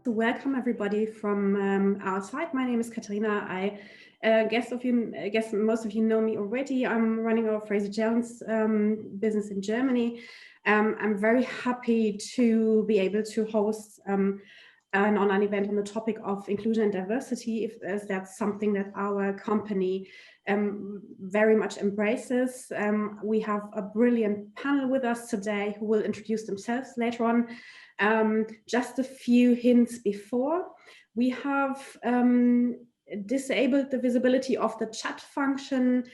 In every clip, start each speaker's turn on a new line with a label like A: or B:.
A: to welcome everybody from outside. My name is Katharina. I guess most of you know me already. I'm running our Fraser Jones business in Germany. I'm very happy to be able to host an online event on the topic of inclusion and diversity, if that's something that our company very much embraces. We have a brilliant panel with us today who will introduce themselves later on. Just a few hints before. We have disabled the visibility of the chat function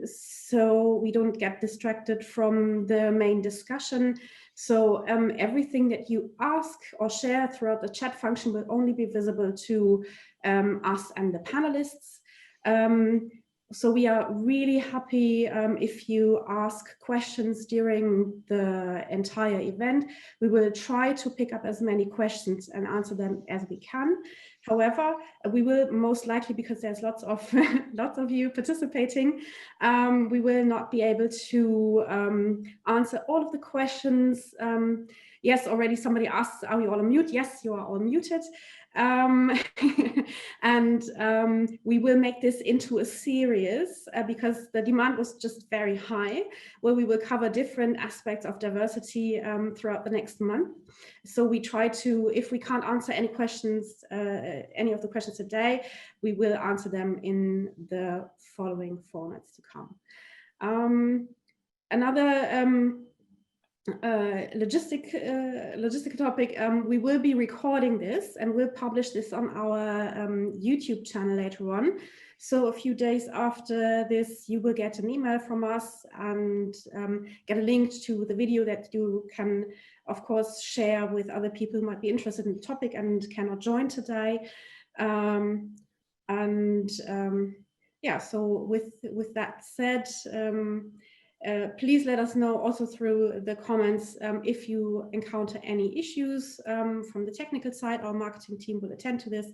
A: so we don't get distracted from the main discussion. So everything that you ask or share throughout the chat function will only be visible to us and the panelists. So we are really happy if you ask questions during the entire event. We will try to pick up as many questions and answer them as we can. However, we will most likely, because there's lots of you participating, we will not be able to answer all of the questions. Yes, already somebody asked, are we all on mute? Yes, you are all muted. And we will make this into a series because the demand was just very high, where we will cover different aspects of diversity throughout the next month. So we try to, if we can't answer any questions, any of the questions today, we will answer them in the following formats to come. Another logistic topic, we will be recording this and we'll publish this on our YouTube channel later on. So a few days after this, you will get an email from us and get a link to the video that you can, of course, share with other people who might be interested in the topic and cannot join today. Yeah, so with that said, please let us know also through the comments if you encounter any issues from the technical side. Our marketing team will attend to this.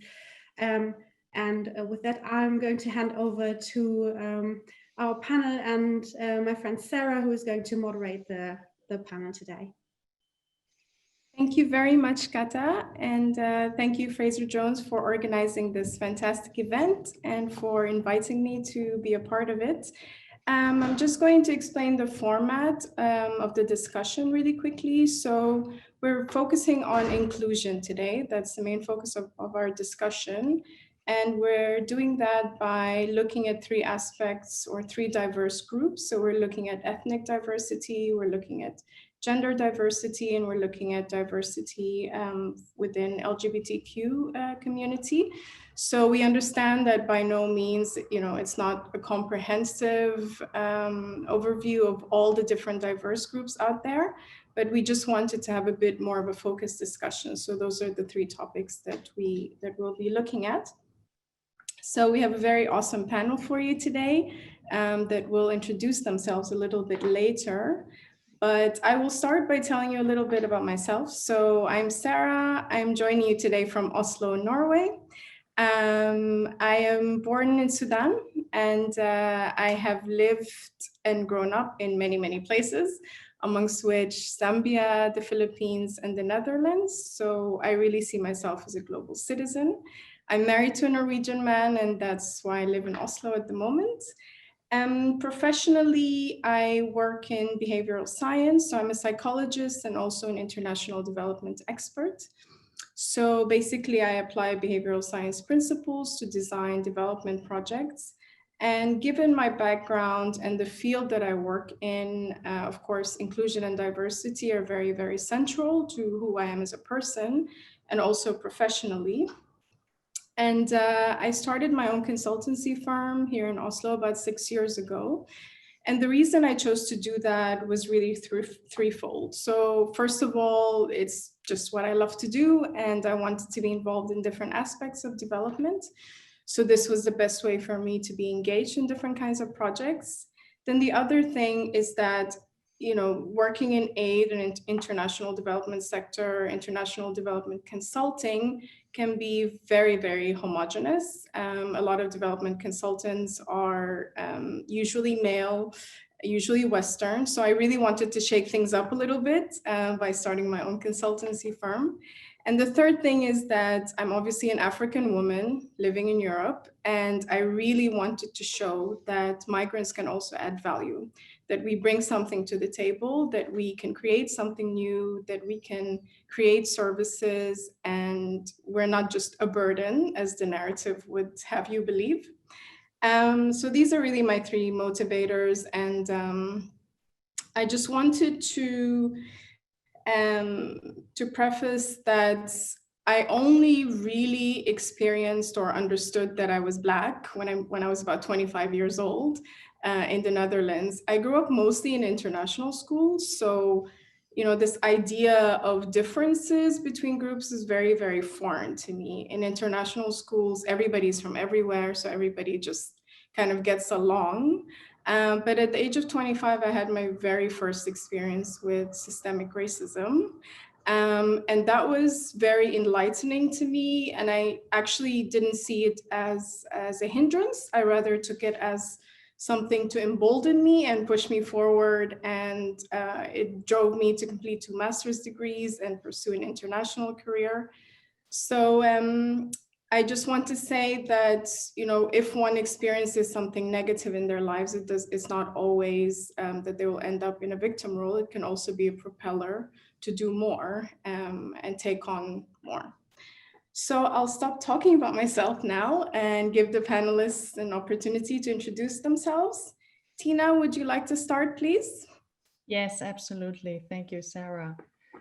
A: And with that, I'm going to hand over to our panel and my friend Sarah, who is going to moderate the panel today.
B: Thank you very much, Kata, and thank you, Fraser Jones, for organizing this fantastic event and for inviting me to be a part of it. I'm just going to explain the format of the discussion really quickly. So we're focusing on inclusion today. That's the main focus of our discussion. And we're doing that by looking at three aspects or three diverse groups. So we're looking at ethnic diversity, we're looking at gender diversity, and we're looking at diversity within LGBTQ community. So we understand that by no means, it's not a comprehensive overview of all the different diverse groups out there, but we just wanted to have a bit more of a focused discussion. So those are the three topics that we'll be looking at. So we have a very awesome panel for you today that will introduce themselves a little bit later. But I will start by telling you a little bit about myself. So I'm Sarah. I'm joining you today from Oslo, Norway. I am born in Sudan, and I have lived and grown up in many, many places, amongst which Zambia, the Philippines, and the Netherlands. So I really see myself as a global citizen. I'm married to a Norwegian man, and that's why I live in Oslo at the moment. Professionally, I work in behavioral science. So I'm a psychologist and also an international development expert. So basically, I apply behavioral science principles to design development projects. And given my background and the field that I work in, of course, inclusion and diversity are very, very central to who I am as a person and also professionally. And I started my own consultancy firm here in Oslo about 6 years ago. And the reason I chose to do that was really threefold. So first of all, it's just what I love to do, and I wanted to be involved in different aspects of development. So this was the best way for me to be engaged in different kinds of projects. Then the other thing is that, working in aid and international development sector, international development consulting can be very, very homogenous. A lot of development consultants are usually male, usually Western. So I really wanted to shake things up a little bit by starting my own consultancy firm. And the third thing is that I'm obviously an African woman living in Europe, and I really wanted to show that migrants can also add value, that we bring something to the table, that we can create something new, that we can create services, and we're not just a burden, as the narrative would have you believe. So these are really my three motivators, and I just wanted to preface that I only really experienced or understood that I was Black when I was about 25 years old in the Netherlands. I grew up mostly in international schools, so this idea of differences between groups is very, very foreign to me. In international schools, everybody's from everywhere, so everybody just kind of gets along. But at the age of 25, I had my very first experience with systemic racism. And that was very enlightening to me. And I actually didn't see it as a hindrance. I rather took it as something to embolden me and push me forward. And it drove me to complete 2 master's degrees and pursue an international career. So I just want to say that, if one experiences something negative in their lives, it's not always that they will end up in a victim role. It can also be a propeller to do more and take on more. So I'll stop talking about myself now and give the panelists an opportunity to introduce themselves. Tina, would you like to start, please?
C: Yes, absolutely. Thank you, Sarah.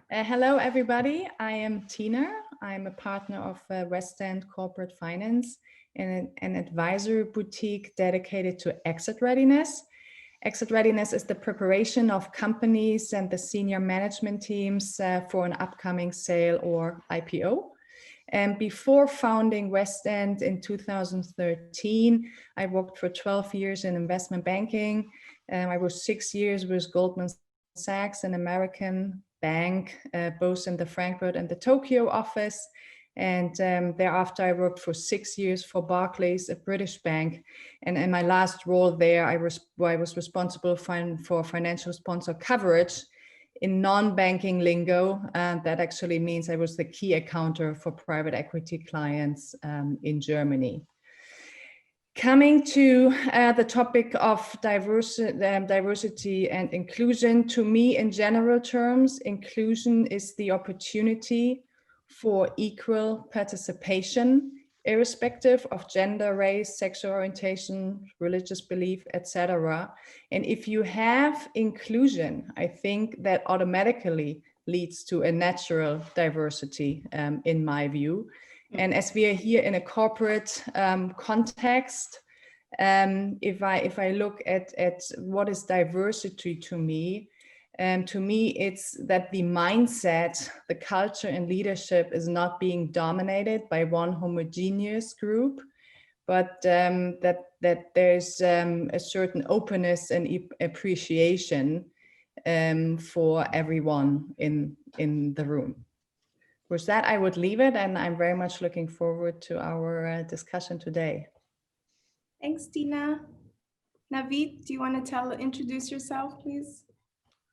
C: Hello, everybody. I am Tina. I'm a partner of West End Corporate Finance and an advisory boutique dedicated to exit readiness. Exit readiness is the preparation of companies and the senior management teams for an upcoming sale or IPO. And before founding West End in 2013, I worked for 12 years in investment banking. I was 6 years with Goldman Sachs, an American bank, both in the Frankfurt and the Tokyo office. And thereafter, I worked for 6 years for Barclays, a British bank. And in my last role there, I was responsible for financial sponsor coverage in non-banking lingo. That actually means I was the key accounter for private equity clients in Germany. Coming to the topic of diversity and inclusion, to me, in general terms, inclusion is the opportunity for equal participation, irrespective of gender, race, sexual orientation, religious belief, etc. And if you have inclusion, I think that automatically leads to a natural diversity, in my view. And as we are here in a corporate context, if I look at what is diversity to me it's that the mindset, the culture and leadership is not being dominated by one homogeneous group, but that there's a certain openness and appreciation for everyone in the room. With that, I would leave it, and I'm very much looking forward to our discussion today.
B: Thanks, Tina. Naveed, do you want to introduce yourself, please?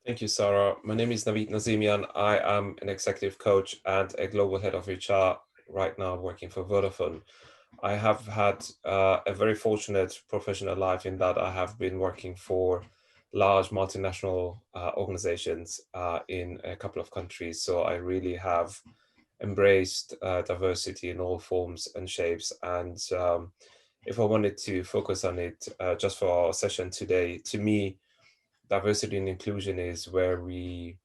D: Thank you, Sarah. My name is Naveed Nazemian. I am an executive coach and a global head of HR right now working for Vodafone. I have had a very fortunate professional life in that I have been working for large multinational organizations in a couple of countries. So I really have embraced diversity in all forms and shapes. And if I wanted to focus on it just for our session today, to me, diversity and inclusion is where we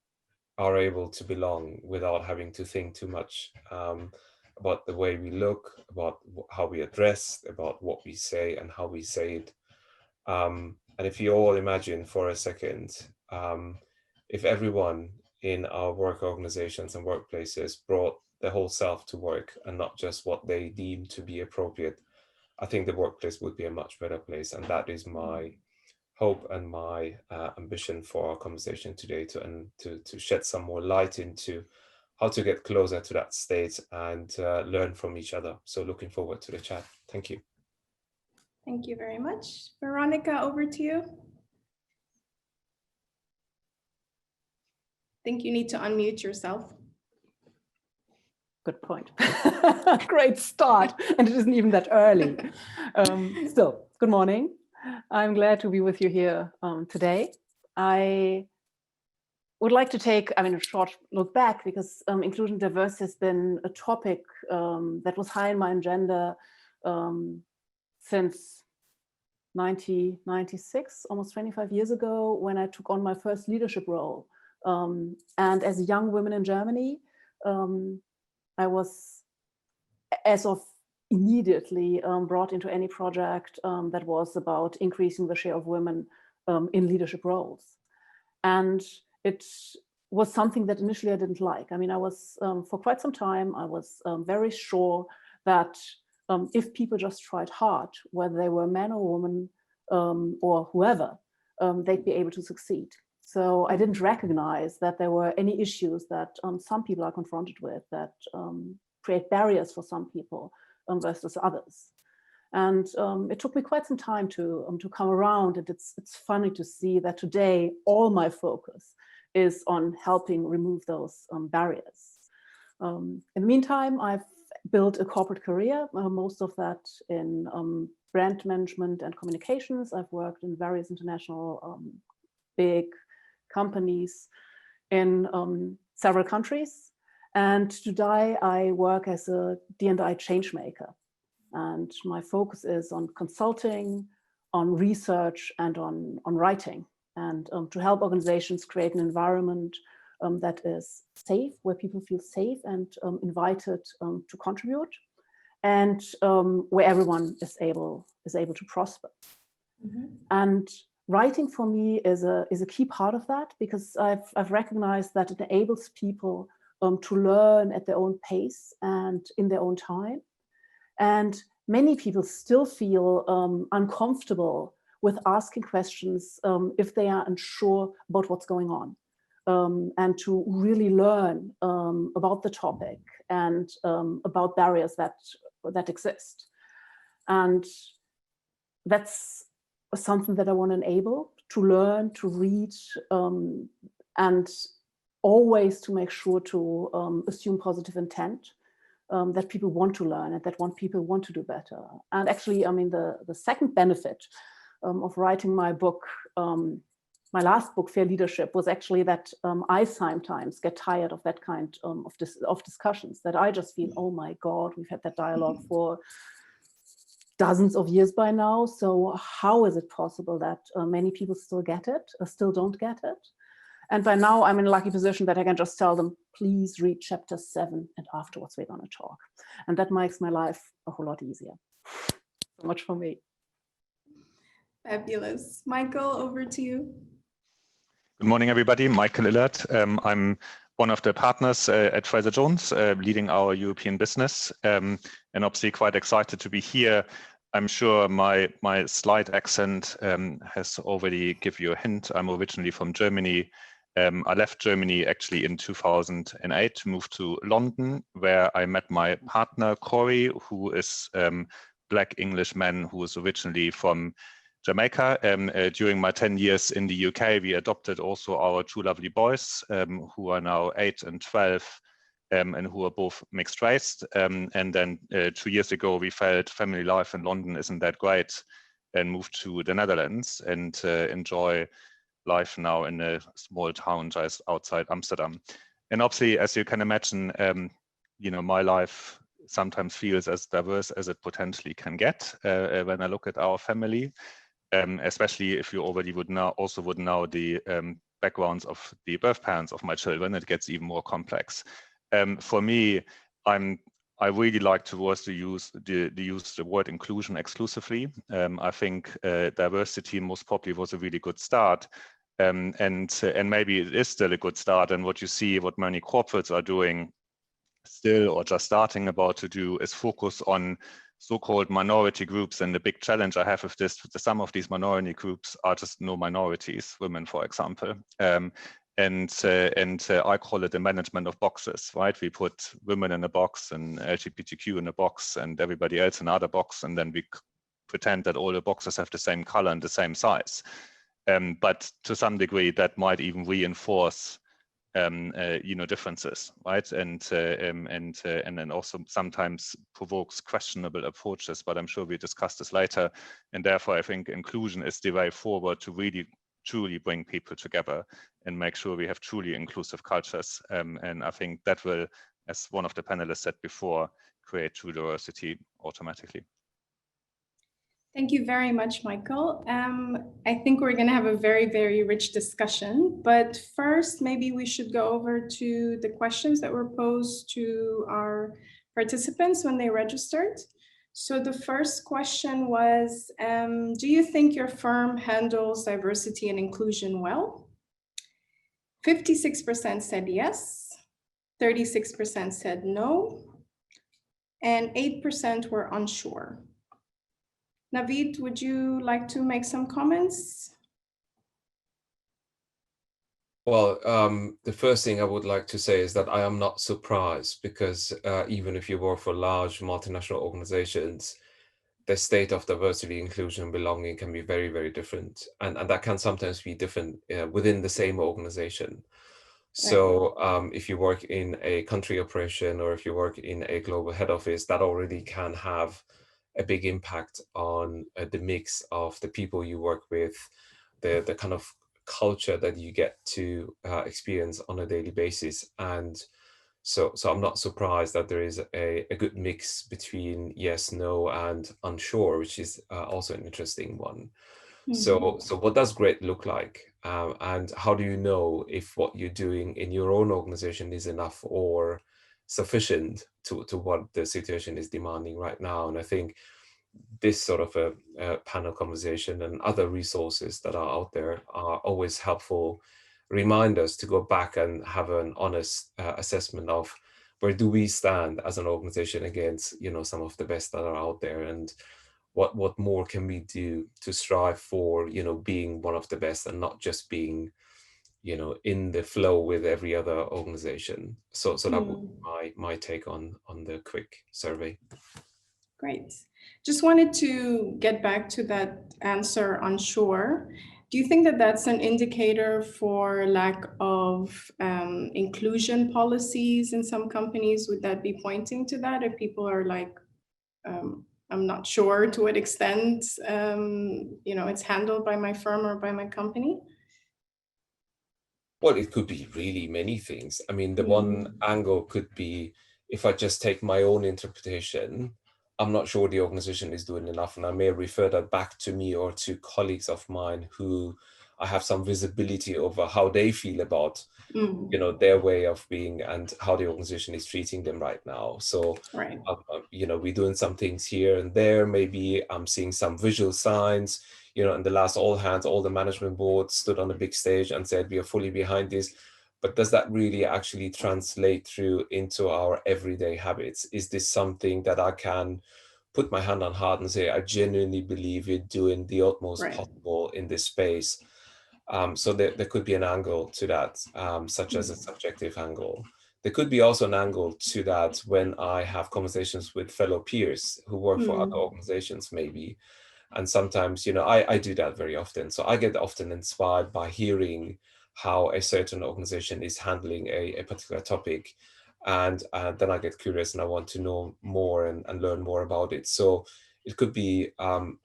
D: are able to belong without having to think too much about the way we look, about how we address, about what we say and how we say it. And if you all imagine for a second, if everyone in our work organizations and workplaces brought their whole self to work and not just what they deem to be appropriate, I think the workplace would be a much better place. And that is my hope and my ambition for our conversation today, to shed some more light into how to get closer to that state and learn from each other. So looking forward to the chat. Thank you.
B: Thank you very much. Veronika, over to you. I think you need to unmute yourself.
E: Good point. Great start. And it isn't even that early. Still, good morning. I'm glad to be with you here today. I would like to take, a short look back because inclusion diversity has been a topic that was high in my agenda since 1996, almost 25 years ago, when I took on my first leadership role. And as a young woman in Germany, I was, as of immediately, brought into any project that was about increasing the share of women in leadership roles. And it was something that initially I didn't like. I was, for quite some time, I was very sure that if people just tried hard, whether they were man or woman or whoever, they'd be able to succeed. So I didn't recognize that there were any issues that some people are confronted with that create barriers for some people versus others. And it took me quite some time to come around, and it's funny to see that today all my focus is on helping remove those barriers. In the meantime, I've built a corporate career, most of that in brand management and communications. I've worked in various international big companies in several countries. And today I work as a D&I change maker. And my focus is on consulting, on research, and on writing, and to help organizations create an environment that is safe, where people feel safe and invited to contribute, and where everyone is able to prosper. Mm-hmm. And writing for me is a key part of that, because I've recognized that it enables people to learn at their own pace and in their own time. And many people still feel uncomfortable with asking questions if they are unsure about what's going on, and to really learn about the topic and about barriers that exist. And that's something that I want to enable, to learn, to read, and always to make sure to assume positive intent, that people want to learn and that people want to do better. And actually, the second benefit of writing my book, my last book, Fair Leadership, was actually that I sometimes get tired of that kind of discussions, that I just feel, oh my God, we've had that dialogue for dozens of years by now. So how is it possible that many people still get it, or still don't get it? And by now I'm in a lucky position that I can just tell them, please read chapter 7 and afterwards we're going to talk. And that makes my life a whole lot easier. So much for me.
B: Fabulous. Michael, over to you.
F: Good morning, everybody. Michael Illert. I'm one of the partners at Fraser Jones, leading our European business, and obviously quite excited to be here. I'm sure my slight accent has already given you a hint. I'm originally from Germany. I left Germany actually in 2008 to move to London, where I met my partner, Corey, who is Black Englishman who is originally from Jamaica. During my 10 years in the UK, we adopted also our two lovely boys, who are now 8 and 12, and who are both mixed race. And then 2 years ago, we felt family life in London isn't that great and moved to the Netherlands and enjoy life now in a small town just outside Amsterdam. And obviously, as you can imagine, my life sometimes feels as diverse as it potentially can get when I look at our family, especially if you already would know the backgrounds of the birth parents of my children. It gets even more complex. For me, I really like to use the word inclusion exclusively. I think diversity most probably was a really good start. And maybe it is still a good start. And what you see, what many corporates are doing still or just starting about to do, is focus on so-called minority groups. And the big challenge I have with this, some of these minority groups are just no minorities, women, for example. And I call it the management of boxes, right? We put women in a box and LGBTQ in a box and everybody else in another box, and then we pretend that all the boxes have the same color and the same size. But to some degree, that might even reinforce differences, right? And then also sometimes provokes questionable approaches, but I'm sure we discuss this later. And therefore, I think inclusion is the way forward to really truly bring people together and make sure we have truly inclusive cultures. And I think that will, as one of the panelists said before, create true diversity automatically.
B: Thank you very much, Michael. I think we're going to have a very, very rich discussion. But first, maybe we should go over to the questions that were posed to our participants when they registered. So the first question was, do you think your firm handles diversity and inclusion well? 56% said yes, 36% said no, and 8% were unsure. Navid, would you like to make some comments?
D: Well, the first thing I would like to say is that I am not surprised, because even if you work for large multinational organizations, the state of diversity, inclusion, and belonging can be very, very different. And that can sometimes be different within the same organization. So if you work in a country operation, or if you work in a global head office, that already can have a big impact on the mix of the people you work with, the kind of culture that you get to experience on a daily basis. And so I'm not surprised that there is a good mix between yes, no, and unsure, which is also an interesting one. So what does great look like? And how do you know if what you're doing in your own organization is enough or sufficient to what the situation is demanding right now? And I think this sort of a panel conversation and other resources that are out there are always helpful reminders to go back and have an honest assessment of where do we stand as an organization against, some of the best that are out there, and what more can we do to strive for, being one of the best and not just being, in the flow with every other organization. So that would be my take on the quick survey.
B: Great. Just wanted to get back to that answer unsure. Do you think that that's an indicator for lack of inclusion policies in some companies? Would that be pointing to that? If people are like, I'm not sure to what extent, it's handled by my firm or by my company?
D: Well, it could be really many things. I mean, the one angle could be, if I just take my own interpretation, I'm not sure the organization is doing enough, and I may refer that back to me or to colleagues of mine who I have some visibility over how they feel about, their way of being and how the organization is treating them right now. So, we're doing some things here and there. Maybe I'm seeing some visual signs. In the last all hands, all the management board stood on a big stage and said, we are fully behind this. But does that really actually translate through into our everyday habits? Is this something that I can put my hand on heart and say, I genuinely believe you're doing the utmost possible in this space? So there could be an angle to that, such as a subjective angle. There could be also an angle to that when I have conversations with fellow peers who work for other organizations, maybe. And sometimes, I do that very often. So I get often inspired by hearing how a certain organization is handling a particular topic. And then I get curious and I want to know more and learn more about it. So it could be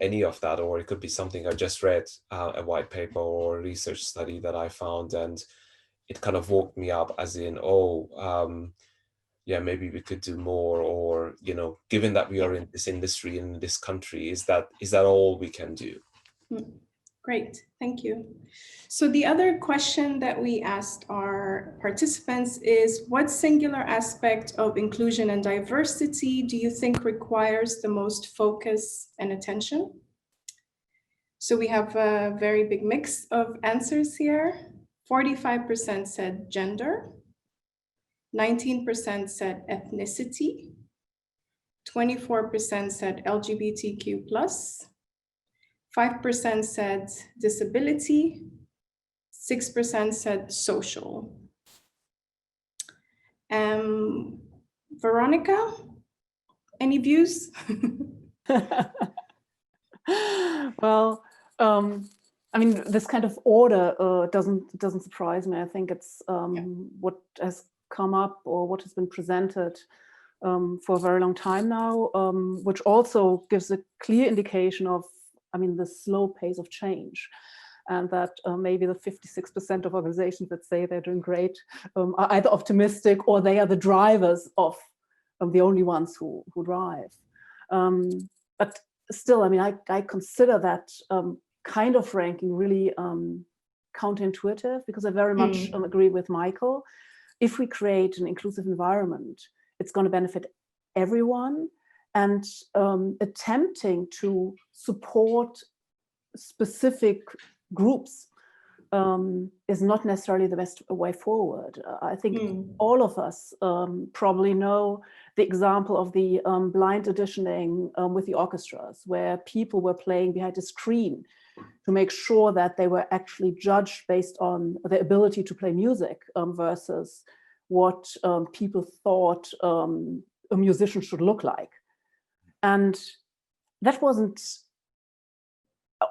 D: any of that, or it could be something I just read, a white paper or a research study that I found, and it kind of woke me up as in, yeah, maybe we could do more, or, given that we are in this industry, in this country, is that all we can do?
B: Great, thank you. So the other question that we asked our participants is, what singular aspect of inclusion and diversity do you think requires the most focus and attention? So we have a very big mix of answers here. 45% said gender, 19% said ethnicity, 24% said LGBTQ+, 5% said disability, 6% said social. Veronika, any views?
E: Well, I mean, this kind of order doesn't surprise me. I think it's what has come up or what has been presented for a very long time now, which also gives a clear indication of, I mean, the slow pace of change. And that maybe the 56% of organizations that say they're doing great are either optimistic or they are the drivers of the only ones who drive. But still, I mean, I consider that kind of ranking really counterintuitive, because I very much agree with Michael. If we create an inclusive environment, it's going to benefit everyone, and attempting to support specific groups is not necessarily the best way forward. I think all of us probably know the example of the blind auditioning with the orchestras, where people were playing behind a screen to make sure that they were actually judged based on their ability to play music versus what people thought a musician should look like. And that wasn't,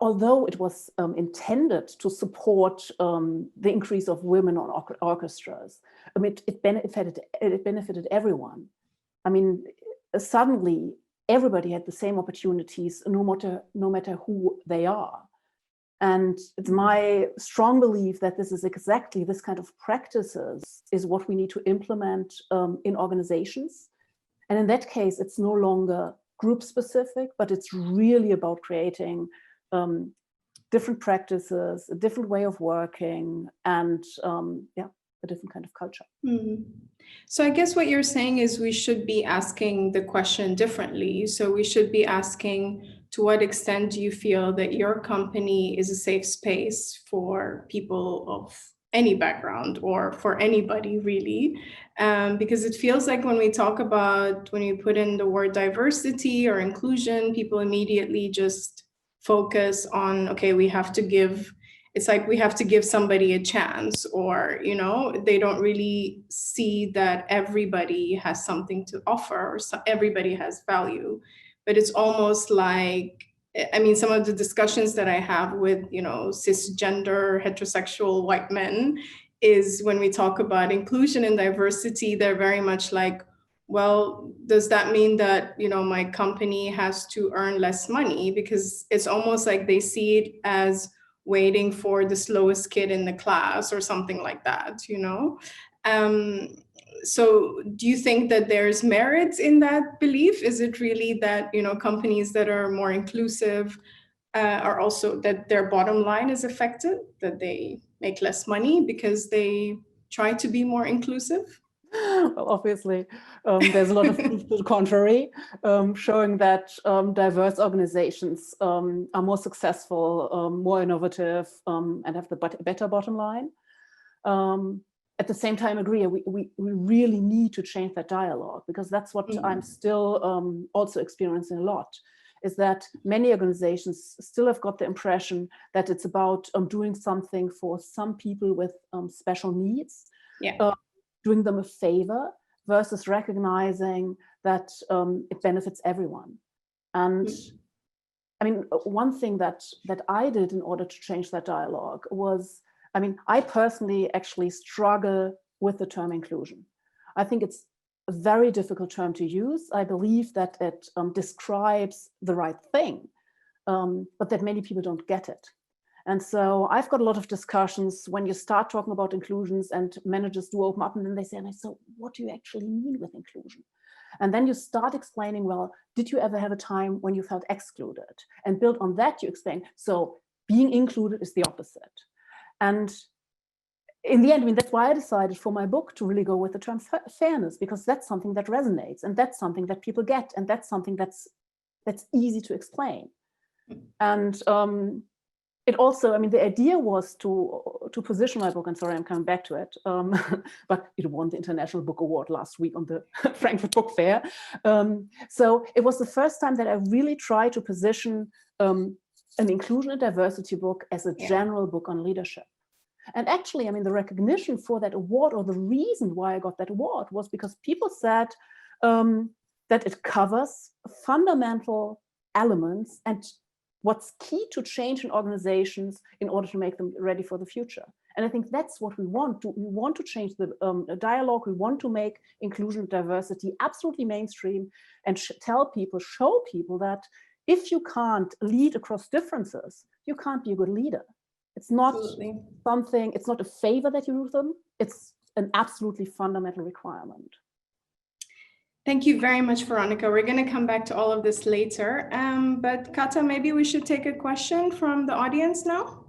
E: although it was intended to support the increase of women on orchestras, it benefited everyone. I mean, suddenly everybody had the same opportunities, no matter who they are. And it's my strong belief that this is exactly this kind of practices is what we need to implement in organizations. And in that case, it's no longer group specific, but it's really about creating different practices, a different way of working, and a different kind of culture.
B: So I guess what you're saying is we should be asking the question differently. So we should be asking, to what extent do you feel that your company is a safe space for people of any background or for anybody really? Because it feels like when we talk about, when you put in the word diversity or inclusion, people immediately just focus on, okay, we have to give, it's like we have to give somebody a chance, or, you know, they don't really see that everybody has something to offer, or everybody has value. But it's almost like, I mean, some of the discussions that I have with, you know, cisgender, heterosexual white men is when we talk about inclusion and diversity, they're very much like, well, does that mean that, you know, my company has to earn less money? Because it's almost like they see it as waiting for the slowest kid in the class or something like that, you know? So do you think that there's merit in that belief? Is it really that, you know, companies that are more inclusive are also, that their bottom line is affected, that they make less money because they try to be more inclusive?
E: Well, obviously, there's a lot of proof to the contrary, showing that diverse organizations are more successful, more innovative, and have the better bottom line. At the same time, agree, we really need to change that dialogue, because that's what I'm still also experiencing a lot, is that many organizations still have got the impression that it's about doing something for some people with special needs. Doing them a favor versus recognizing that it benefits everyone. And I mean, one thing that I did in order to change that dialogue was, I mean, I personally actually struggle with the term inclusion. I think it's a very difficult term to use. I believe that it describes the right thing, but that many people don't get it. And so I've got a lot of discussions when you start talking about inclusions and managers do open up, and then they say, so what do you actually mean with inclusion? And then you start explaining, well, did you ever have a time when you felt excluded? And built on that, you explain, so being included is the opposite. And in the end, I mean, that's why I decided for my book to really go with the term fairness, because that's something that resonates, and that's something that people get, and that's something that's easy to explain. And it also, I mean, the idea was to position my book, and sorry, I'm coming back to it, but it won the International Book Award last week on the Frankfurt Book Fair. So it was the first time that I really tried to position an inclusion and diversity book as a general book on leadership. And actually, I mean, the recognition for that award, or the reason why I got that award, was because people said that it covers fundamental elements and what's key to change in organizations in order to make them ready for the future. And I think that's what we want. We want to change the dialogue. We want to make inclusion and diversity absolutely mainstream and show people that if you can't lead across differences, you can't be a good leader. It's not something, it's not a favor that you do them. It's an absolutely fundamental requirement.
B: Thank you very much, Veronika. We're going to come back to all of this later. But Kata, maybe we should take a question from the audience now.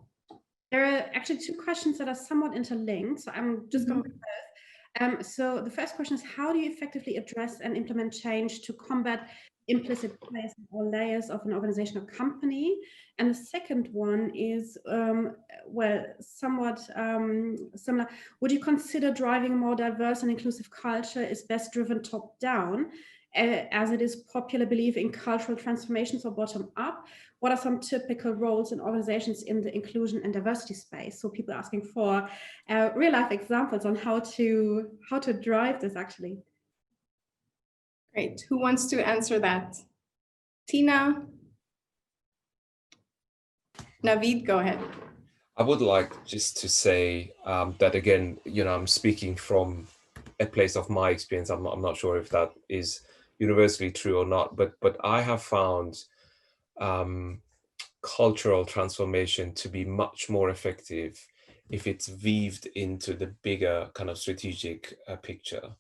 A: There are actually two questions that are somewhat interlinked, so I'm just going to go first. So the first question is, how do you effectively address and implement change to combat implicit bias in all layers of an organization or company? And the second one is, well, somewhat similar. Would you consider driving a more diverse and inclusive culture is best driven top down, as it is popular belief in cultural transformations, or bottom up? What are some typical roles in organizations in the inclusion and diversity space? So people asking for real life examples on how to drive this actually.
B: Great. Who wants to answer that? Tina? Navid, go ahead.
D: I would like just to say that again, I'm speaking from a place of my experience. I'm not sure if that is universally true or not, but I have found cultural transformation to be much more effective if it's weaved into the bigger kind of strategic picture.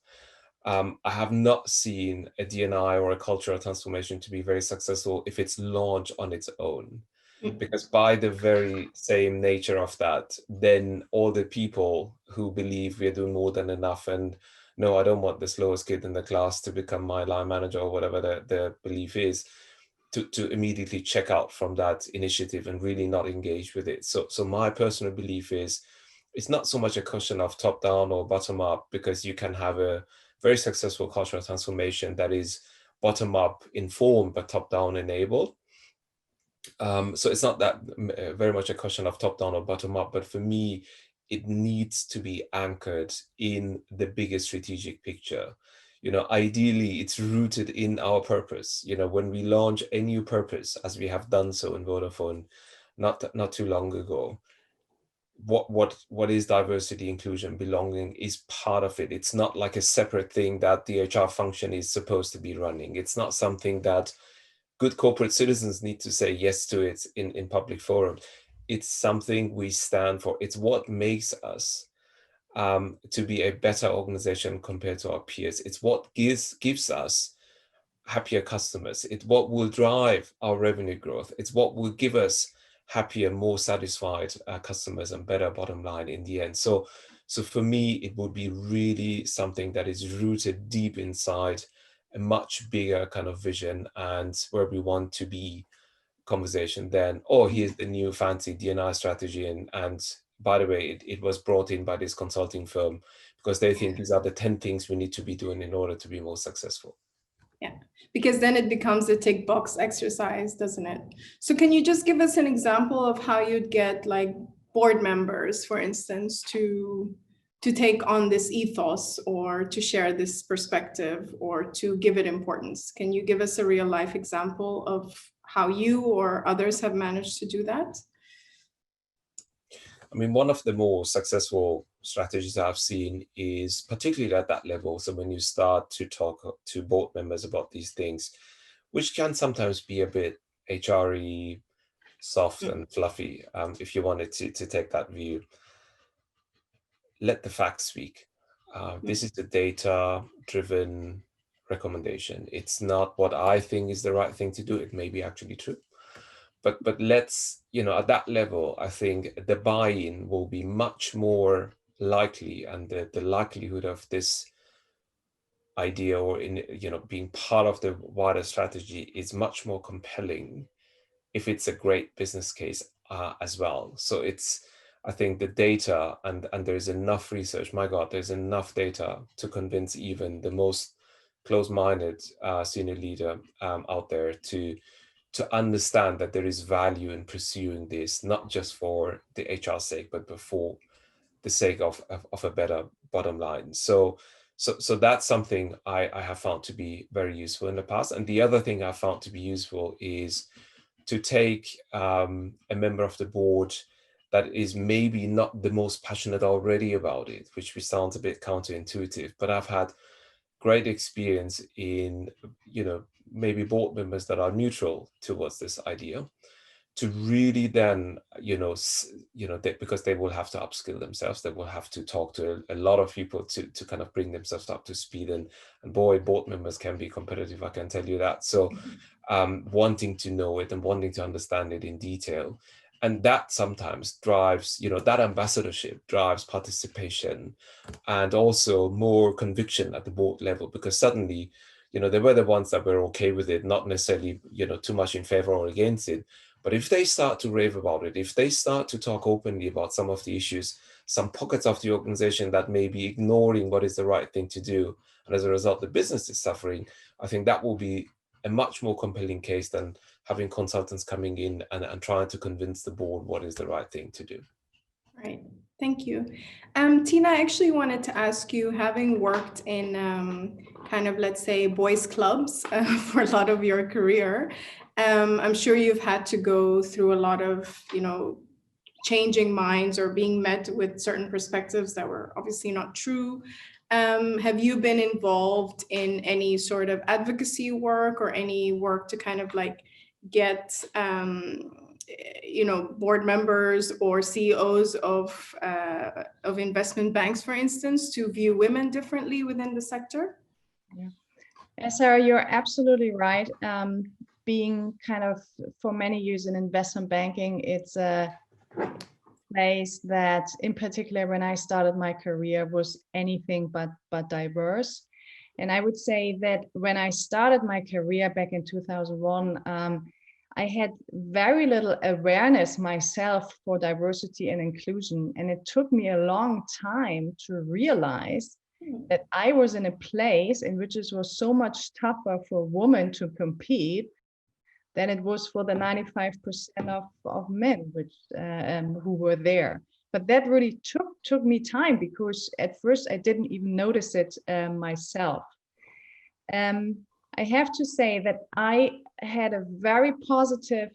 D: I have not seen a D&I or a cultural transformation to be very successful if it's launched on its own. Because by the very same nature of that, then all the people who believe we're doing more than enough and no, I don't want the slowest kid in the class to become my line manager or whatever the belief is, to immediately check out from that initiative and really not engage with it. So my personal belief is it's not so much a question of top down or bottom up, because you can have a very successful cultural transformation that is bottom up informed but top down enabled. So it's not that very much a question of top down or bottom up, but for me, it needs to be anchored in the bigger strategic picture. Ideally, it's rooted in our purpose. When we launch a new purpose, as we have done so in Vodafone not too long ago, what is diversity, inclusion, belonging is part of it. It's not like a separate thing that the HR function is supposed to be running. It's not something that good corporate citizens need to say yes to it in public forum. It's something we stand for. It's what makes us to be a better organization compared to our peers. It's what gives us happier customers. It's what will drive our revenue growth. It's what will give us happier, more satisfied customers and better bottom line in the end. So for me, it would be really something that is rooted deep inside a much bigger kind of vision and where we want to be conversation then, oh, here's the new fancy D&I strategy. And by the way, it was brought in by this consulting firm because they think these are the 10 things we need to be doing in order to be more successful.
B: Yeah, because then it becomes a tick box exercise, doesn't it? So can you just give us an example of how you'd get like board members, for instance, to take on this ethos or to share this perspective or to give it importance? Can you give us a real life example of how you or others have managed to do that?
D: I mean, one of the more successful strategies I've seen is particularly at that level. So when you start to talk to board members about these things, which can sometimes be a bit HR-y, soft and fluffy, if you wanted to take that view, let the facts speak. This is a data-driven recommendation. It's not what I think is the right thing to do. It may be actually true. But let's, at that level, I think the buy-in will be much more likely, and the likelihood of this idea or being part of the wider strategy is much more compelling if it's a great business case as well. So I think the data and there's enough research, my God, there's enough data to convince even the most close-minded senior leader out there to understand that there is value in pursuing this, not just for the HR sake, but for the sake of a better bottom line. So that's something I have found to be very useful in the past. And the other thing I found to be useful is to take a member of the board that is maybe not the most passionate already about it, which sounds a bit counterintuitive, but I've had great experience in, maybe board members that are neutral towards this idea, to really then, because they will have to upskill themselves, they will have to talk to a lot of people to kind of bring themselves up to speed, and boy, board members can be competitive, I can tell you that. So wanting to know it and wanting to understand it in detail, and that sometimes drives, that ambassadorship drives participation and also more conviction at the board level, because suddenly, they were the ones that were okay with it, not necessarily, too much in favor or against it. But if they start to rave about it, if they start to talk openly about some of the issues, some pockets of the organization that may be ignoring what is the right thing to do, and as a result, the business is suffering, I think that will be a much more compelling case than having consultants coming in and trying to convince the board what is the right thing to do.
B: Right. Thank you. Tina, I actually wanted to ask you, having worked in kind of, let's say, boys clubs for a lot of your career, I'm sure you've had to go through a lot of, changing minds or being met with certain perspectives that were obviously not true. Have you been involved in any sort of advocacy work or any work to kind of like get board members or CEOs of investment banks, for instance, to view women differently within the sector?
C: Yeah, Sarah, you're absolutely right. Being kind of for many years in investment banking, it's a place that, in particular, when I started my career, was anything but diverse. And I would say that when I started my career back in 2001, I had very little awareness myself for diversity and inclusion. And it took me a long time to realize that I was in a place in which it was so much tougher for women to compete than it was for the 95% of men which who were there. But that really took me time, because at first I didn't even notice it myself. I have to say that I had a very positive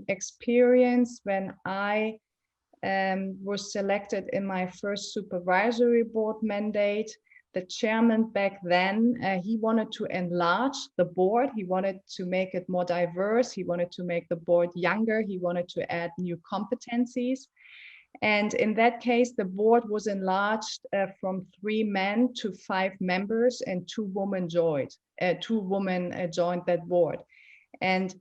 C: experience when I was selected in my first supervisory board mandate. The chairman back then, he wanted to enlarge the board. He wanted to make it more diverse. He wanted to make the board younger. He wanted to add new competencies. And in that case, the board was enlarged from 3 men to 5 members, and 2 women joined. 2 women joined that board. And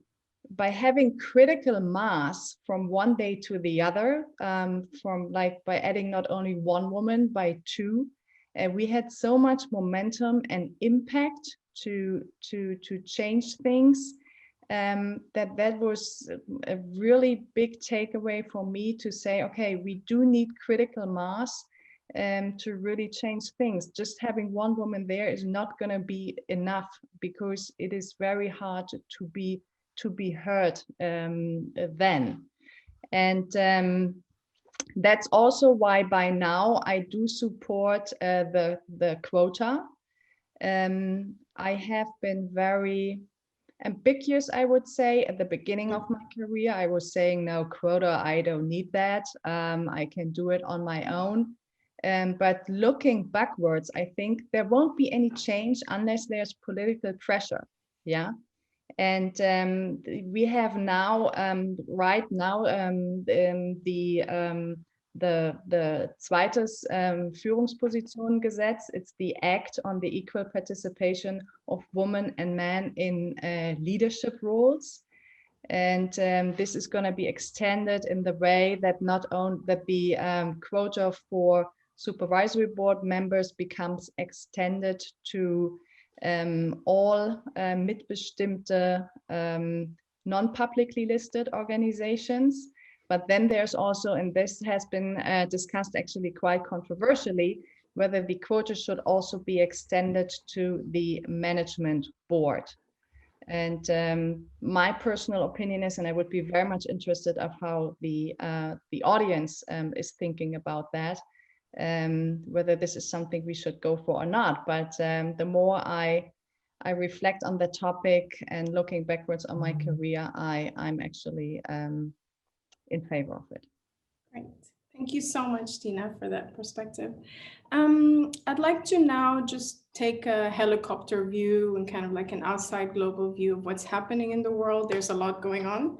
C: by having critical mass from one day to the other, by adding not only 1 woman, by 2, we had so much momentum and impact to change things. That was a really big takeaway for me, to say, okay, we do need critical mass to really change things. Just having 1 woman there is not going to be enough, because it is very hard to be heard then. And that's also why by now I do support the quota. I have been very ambiguous, I would say. At the beginning of my career, I was saying, no, quota, I don't need that. I can do it on my own. But looking backwards, I think there won't be any change unless there's political pressure. Yeah. And we have now, right now, the zweites Führungspositionengesetz. It's the Act on the Equal Participation of Women and Men in Leadership Roles. And this is going to be extended in the way that not only that the quota for supervisory board members becomes extended to all mitbestimmte non-publicly listed organizations. But then there's also, and this has been discussed actually quite controversially, whether the quota should also be extended to the management board. And my personal opinion is, and I would be very much interested of how the audience is thinking about that, whether this is something we should go for or not. But the more I I reflect on the topic and looking backwards on my career, I'm actually in favor of it.
B: Great. Thank you so much, Tina, for that perspective. I'd like to now just take a helicopter view and kind of like an outside global view of what's happening in the world. There's a lot going on.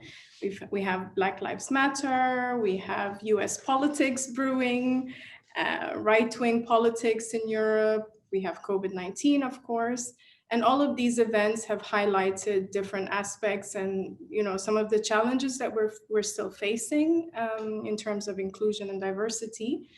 B: We have Black Lives Matter, we have US politics brewing, right-wing politics in Europe, we have COVID-19, of course. And all of these events have highlighted different aspects and, you know, some of the challenges that we're still facing in terms of inclusion and diversity.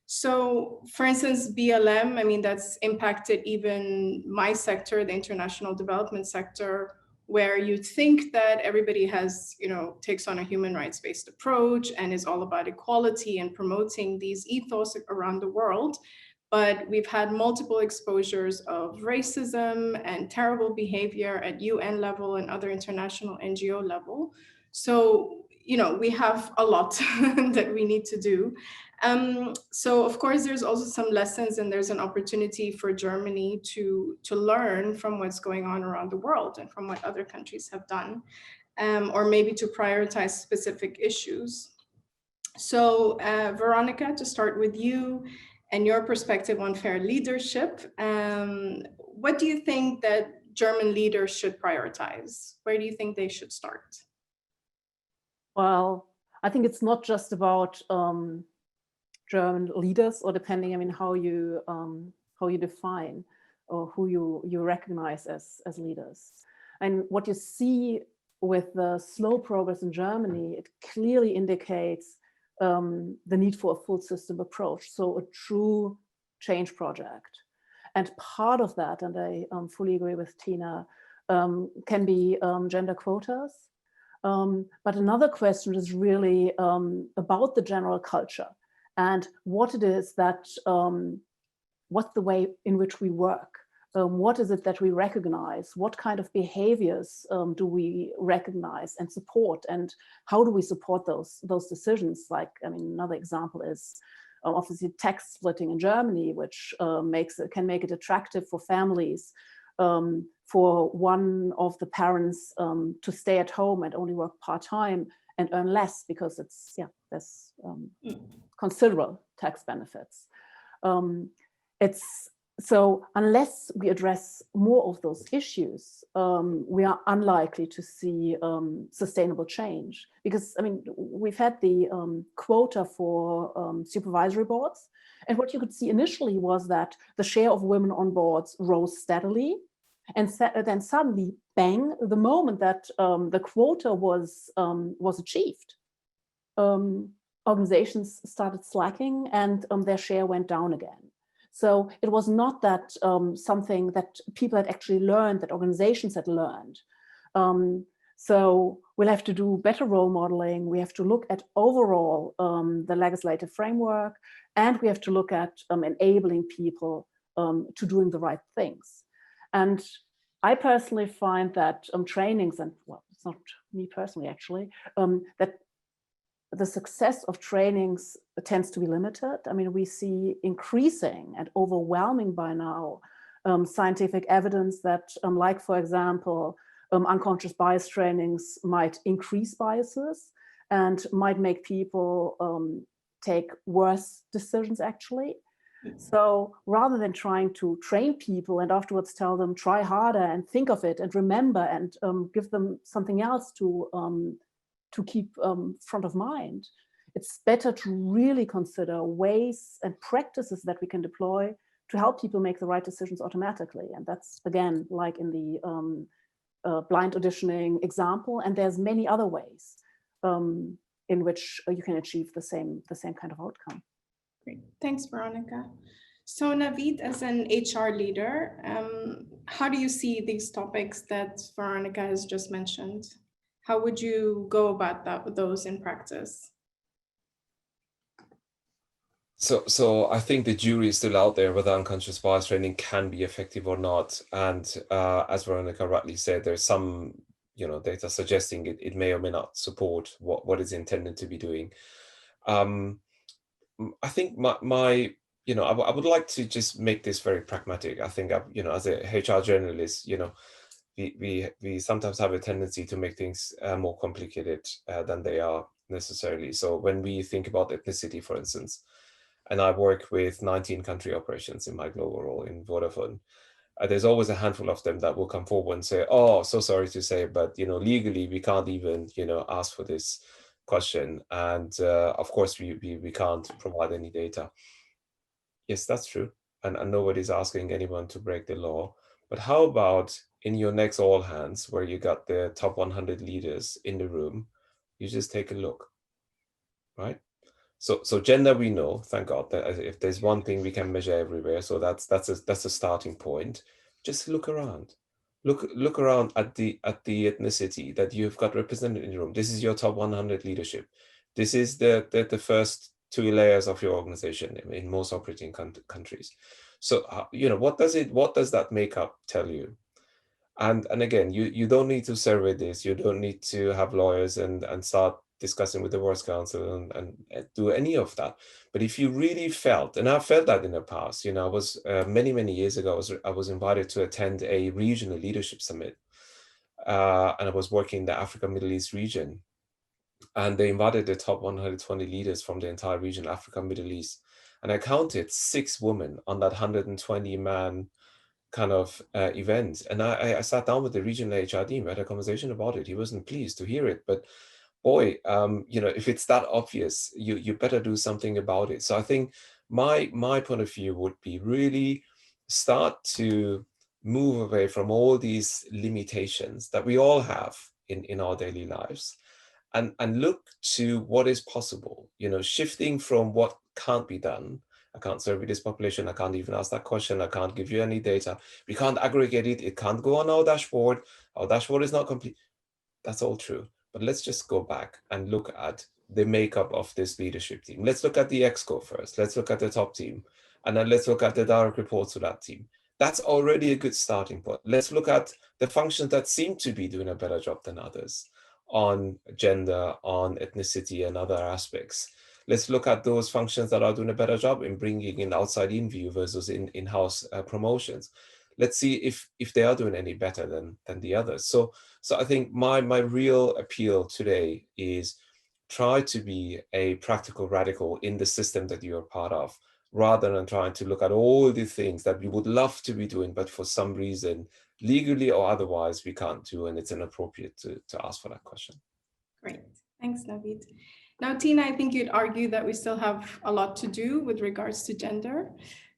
B: So, for instance, BLM, I mean, that's impacted even my sector, the international development sector, where you'd think that everybody has, you know, takes on a human rights-based approach and is all about equality and promoting these ethos around the world. But we've had multiple exposures of racism and terrible behavior at UN level and other international NGO level. So, you know, we have a lot that we need to do. So of course, there's also some lessons and there's an opportunity for Germany to learn from what's going on around the world and from what other countries have done, or maybe to prioritize specific issues. So Veronika, to start with you and your perspective on fair leadership, what do you think that German leaders should prioritize? Where do you think they should start?
E: Well, I think it's not just about German leaders, or depending, I mean, how you define or who you recognize as leaders. And what you see with the slow progress in Germany, it clearly indicates the need for a full system approach, so a true change project. And part of that, and I fully agree with Tina, can be gender quotas. But another question is really about the general culture and what it is that, what's the way in which we work? What is it that we recognize? What kind of behaviors do we recognize and support? And how do we support those decisions? Like, I mean, another example is obviously tax splitting in Germany, which can make it attractive for families for one of the parents to stay at home and only work part-time and earn less because it's, yeah, there's considerable tax benefits. So unless we address more of those issues, we are unlikely to see sustainable change. Because, I mean, we've had the quota for supervisory boards. And what you could see initially was that the share of women on boards rose steadily. And then suddenly, bang, the moment that the quota was achieved, organizations started slacking and their share went down again. So it was not that something that people had actually learned, that organizations had learned. So we'll have to do better role modeling. We have to look at overall the legislative framework, and we have to look at enabling people to doing the right things. And I personally find that trainings, and well, it's not me personally actually, that the success of trainings tends to be limited. I mean, we see increasing and overwhelming by now scientific evidence that, like, for example, unconscious bias trainings might increase biases and might make people take worse decisions, actually. So rather than trying to train people and afterwards tell them, try harder and think of it and remember and give them something else to keep front of mind, it's better to really consider ways and practices that we can deploy to help people make the right decisions automatically. And that's, again, like in the blind auditioning example, and there's many other ways in which you can achieve the same kind of outcome.
B: Great, thanks, Veronika. So Navid, as an HR leader, how do you see these topics that Veronika has just mentioned? How would you go about those in practice?
D: So I think the jury is still out there whether unconscious bias training can be effective or not. And as Veronika rightly said, there's some data suggesting it may or may not support what it's intended to be doing. I think my you know, I would like to just make this very pragmatic. I think, you know, as a HR journalist, you know, we sometimes have a tendency to make things more complicated than they are necessarily. So when we think about ethnicity, for instance, and I work with 19 country operations in my global role in Vodafone, there's always a handful of them that will come forward and say, oh, so sorry to say, but, you know, legally we can't even, you know, ask for this question. And of course, we can't provide any data. Yes, that's true. And nobody's asking anyone to break the law. But how about in your next all hands, where you got the top 100 leaders in the room, you just take a look, right? So gender, we know, thank God, that if there's one thing we can measure everywhere, so that's a starting point. Just look around. Look around at the ethnicity that you've got represented in the room. This is your top 100 leadership. This is the first 2 layers of your organization in most operating countries. So you know, what does that makeup tell you? And again, you don't need to survey this. You don't need to have lawyers and start discussing with the Works Council and do any of that. But if you really felt, and I felt that in the past, you know, I was many years ago, I was invited to attend a regional leadership summit, and I was working in the Africa Middle East region, and they invited the top 120 leaders from the entire region, Africa Middle East, and I counted 6 women on that 120-man kind of event. And I sat down with the regional HR team, we had a conversation about it. He wasn't pleased to hear it, but boy, you know, if it's that obvious, you better do something about it. So I think my point of view would be really start to move away from all these limitations that we all have in our daily lives, and look to what is possible, you know, shifting from what can't be done. I can't survey this population. I can't even ask that question. I can't give you any data. We can't aggregate it. It can't go on our dashboard. Our dashboard is not complete. That's all true. But let's just go back and look at the makeup of this leadership team. Let's look at the ExCo first. Let's look at the top team. And then let's look at the direct reports to that team. That's already a good starting point. Let's look at the functions that seem to be doing a better job than others on gender, on ethnicity, and other aspects. Let's look at those functions that are doing a better job in bringing in outside-in view versus in-house promotions. Let's see if they are doing any better than the others. So I think my real appeal today is try to be a practical radical in the system that you're part of, rather than trying to look at all the things that we would love to be doing, but for some reason, legally or otherwise, we can't do, and it's inappropriate to ask for that question.
B: Great, thanks, Navid. Now, Tina, I think you'd argue that we still have a lot to do with regards to gender.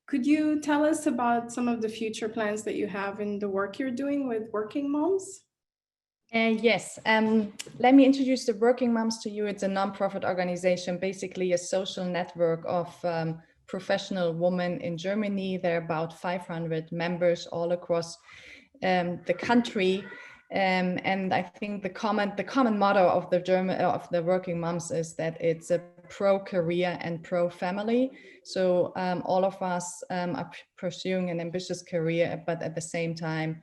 B: Could you tell us about some of the future plans that you have in the work you're doing with working moms?
C: Yes, let me introduce the Working Moms to you. It's a nonprofit organization, basically a social network of professional women in Germany. There are about 500 members all across the country. And I think the common motto of the Working Moms is that it's a pro-career and pro-family. So all of us are pursuing an ambitious career, but at the same time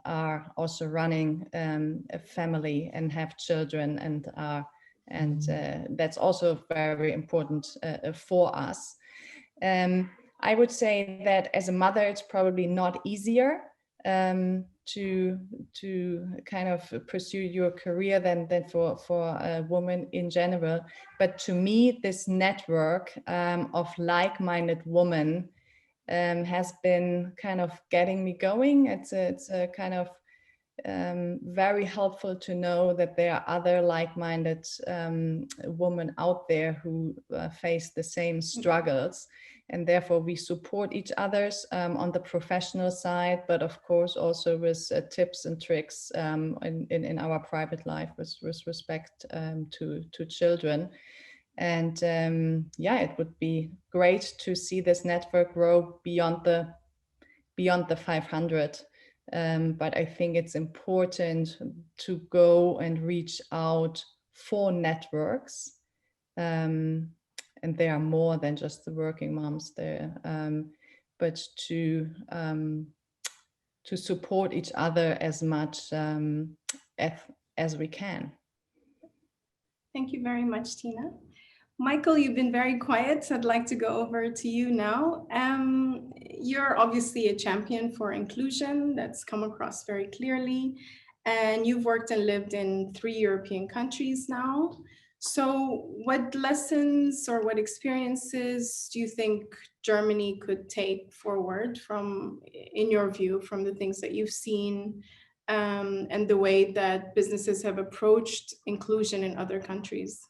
C: are also running a family and have children, and that's also very important for us. I would say that as a mother, it's probably not easier to kind of pursue your career than for a woman in general. But to me, this network of like-minded women has been kind of getting me going. It's a kind of very helpful to know that there are other like-minded women out there who face the same struggles, and therefore we support each other's on the professional side, but of course also with tips and tricks in our private life with respect to children. And yeah, it would be great to see this network grow beyond the 500. But I think it's important to go and reach out for networks. And there are more than just the Working Moms there, but to support each other as much as we can.
B: Thank you very much, Tina. Michael, you've been very quiet, so I'd like to go over to you now. You're obviously a champion for inclusion. That's come across very clearly. And you've worked and lived in 3 European countries now. So what lessons or what experiences do you think Germany could take forward from, in your view, from the things that you've seen and the way that businesses have approached inclusion in other countries?